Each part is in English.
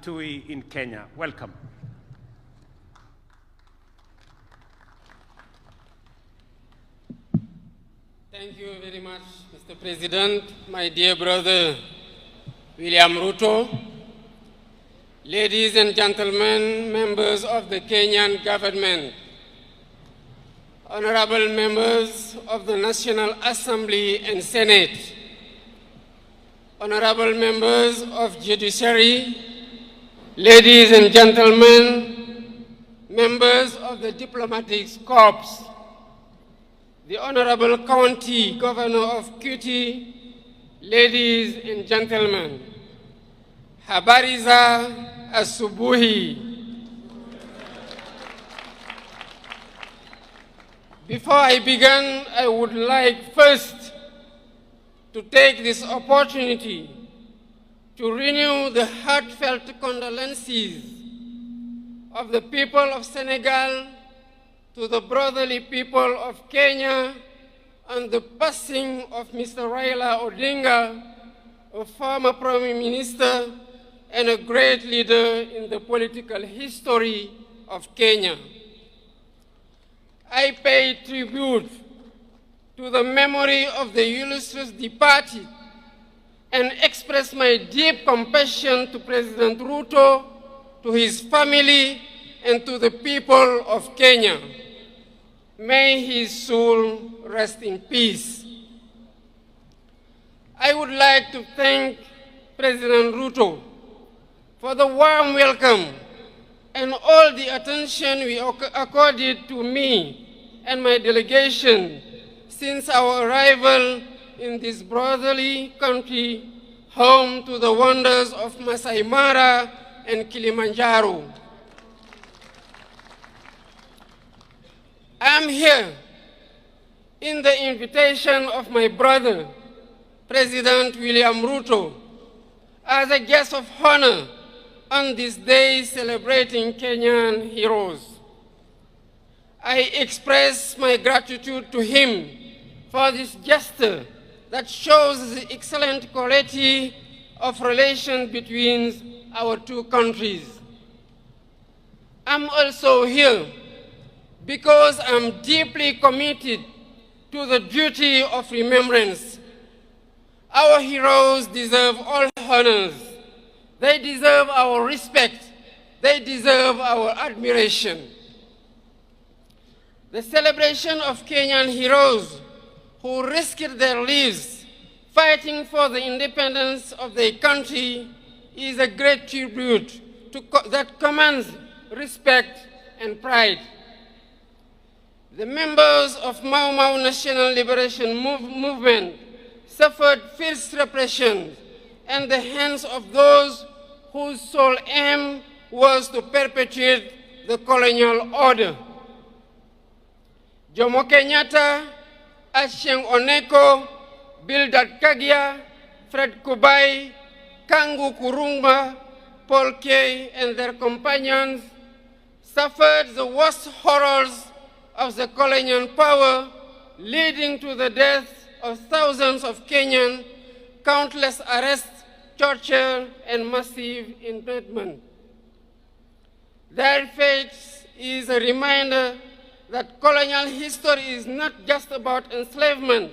Kitui in Kenya. Welcome. Thank you very much, Mr. President, my dear brother William Ruto, ladies and gentlemen, members of the Kenyan government, honorable members of the National Assembly and Senate, honorable members of Judiciary, ladies and gentlemen, members of the Diplomatic Corps, the Honorable County Governor of Kitui, ladies and gentlemen, habari za asubuhi. Before I begin, I would like first to take this opportunity to renew the heartfelt condolences of the people of Senegal to the brotherly people of Kenya on the passing of Mr. Raila Odinga, a former Prime Minister and a great leader in the political history of Kenya. I pay tribute to the memory of the illustrious departed and express my deep compassion to President Ruto, to his family, and to the people of Kenya. May his soul rest in peace. I would like to thank President Ruto for the warm welcome and all the attention we accorded to me and my delegation since our arrival in this brotherly country, home to the wonders of Masai Mara and Kilimanjaro. I am here in the invitation of my brother, President William Ruto, as a guest of honor on this day celebrating Kenyan heroes. I express my gratitude to him for this gesture that shows the excellent quality of relation between our two countries. I'm also here because I'm deeply committed to the duty of remembrance. Our heroes deserve all honors. They deserve our respect. They deserve our admiration. The celebration of Kenyan heroes who risked their lives fighting for the independence of their country is a great tribute that commands respect and pride. The members of Mau Mau National Liberation Movement suffered fierce repression at the hands of those whose sole aim was to perpetuate the colonial order. Jomo Kenyatta, Achieng Oneko, Bildad Kagia, Fred Kubai, Kangu Kurumba, Paul Kay, and their companions suffered the worst horrors of the colonial power, leading to the death of thousands of Kenyans, countless arrests, torture, and massive internment. Their fate is a reminder that colonial history is not just about enslavement,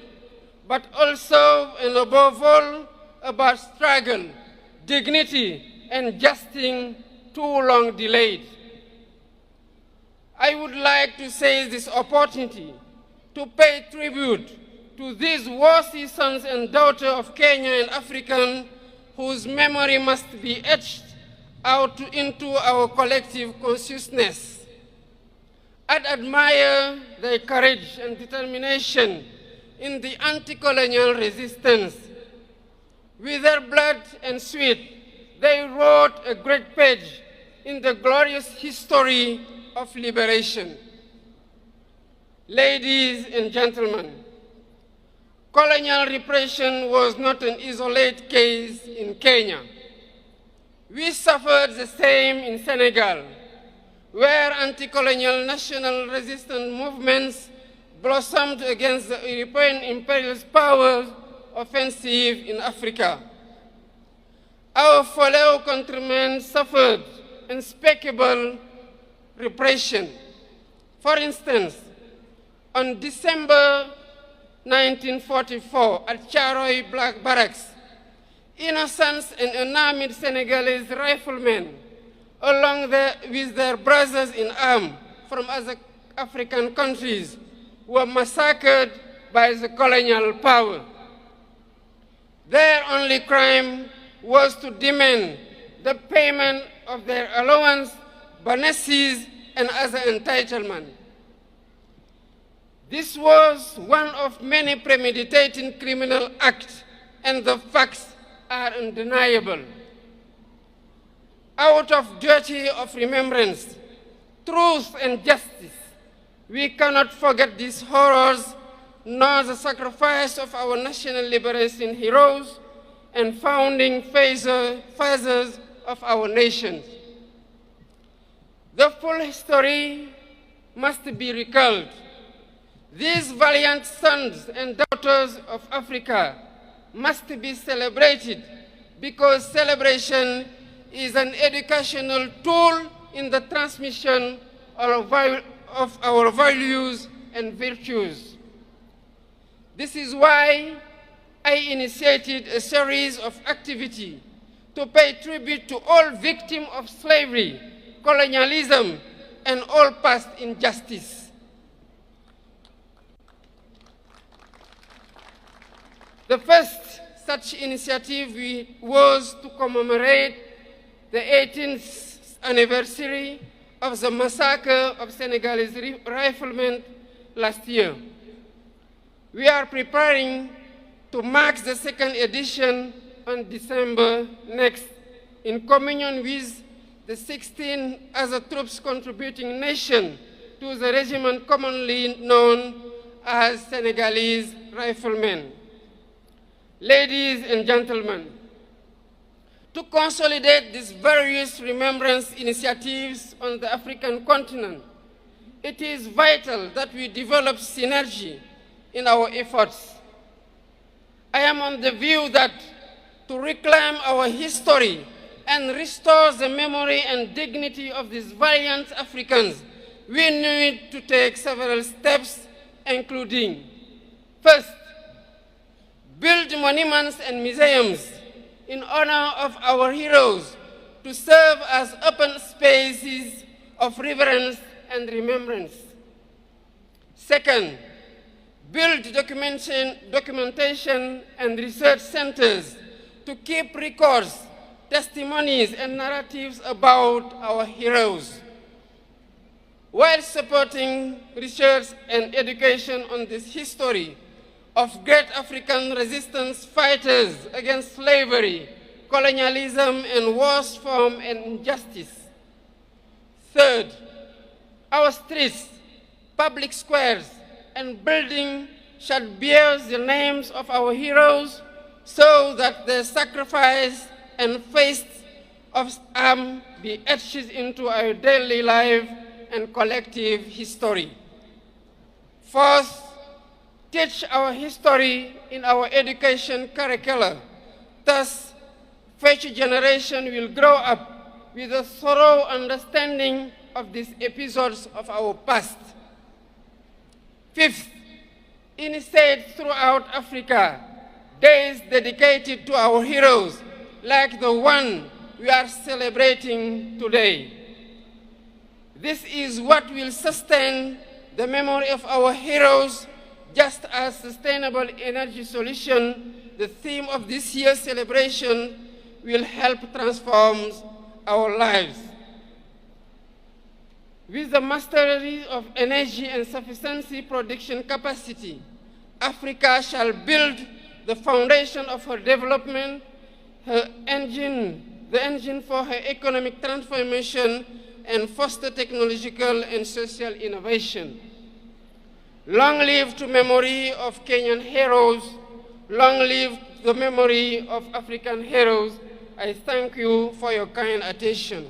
but also and above all about struggle, dignity, and justice too long delayed. I would like to seize this opportunity to pay tribute to these worthy sons and daughters of Kenya and African whose memory must be etched out into our collective consciousness. I'd admire their courage and determination in the anti-colonial resistance. With their blood and sweat, they wrote a great page in the glorious history of liberation. Ladies and gentlemen, colonial repression was not an isolated case in Kenya. We suffered the same in Senegal, where anti-colonial national resistance movements blossomed against the European imperialist power offensive in Africa. our fellow countrymen suffered unspeakable repression. For instance, on December 1944 at Charoy Black Barracks, innocent and unarmed Senegalese riflemen, along with their brothers in arms from other African countries, were massacred by the colonial power. Their only crime was to demand the payment of their allowance, bonuses, and other entitlements. This was one of many premeditated criminal acts, and the facts are undeniable. Out of duty of remembrance, truth, and justice, we cannot forget these horrors, nor the sacrifice of our national liberation heroes and founding fathers of our nation. The full history must be recalled. These valiant sons and daughters of Africa must be celebrated because celebration is an educational tool in the transmission of our values and virtues. This is why I initiated a series of activities to pay tribute to all victims of slavery, colonialism, and all past injustice. The first such initiative was to commemorate the 18th anniversary of the massacre of Senegalese riflemen last year. We are preparing to mark the second edition on December next, in communion with the 16 other troops contributing nations to the regiment commonly known as Senegalese riflemen. Ladies and gentlemen, to consolidate these various remembrance initiatives on the African continent, it is vital that we develop synergy in our efforts. I am on the view that to reclaim our history and restore the memory and dignity of these valiant Africans, we need to take several steps, including, first, build monuments and museums in honor of our heroes to serve as open spaces of reverence and remembrance. Second, build documentation and research centers to keep records, testimonies, and narratives about our heroes, while supporting research and education on this history of great African resistance fighters against slavery, colonialism, and worse form and injustice. Third, our streets, public squares, and buildings shall bear the names of our heroes so that their sacrifice and faith of arms be etched into our daily life and collective history. Fourth, teach our history in our education curricula. Thus, future generation will grow up with a thorough understanding of these episodes of our past. Fifth, initiate throughout Africa days dedicated to our heroes, like the one we are celebrating today. This is what will sustain the memory of our heroes, just as sustainable energy solution, the theme of this year's celebration, will help transform our lives. With the mastery of energy and sufficiency production capacity, Africa shall build the foundation of her development, the engine for her economic transformation, and foster technological and social innovation. Long live the memory of Kenyan heroes. Long live the memory of African heroes. I thank you for your kind attention.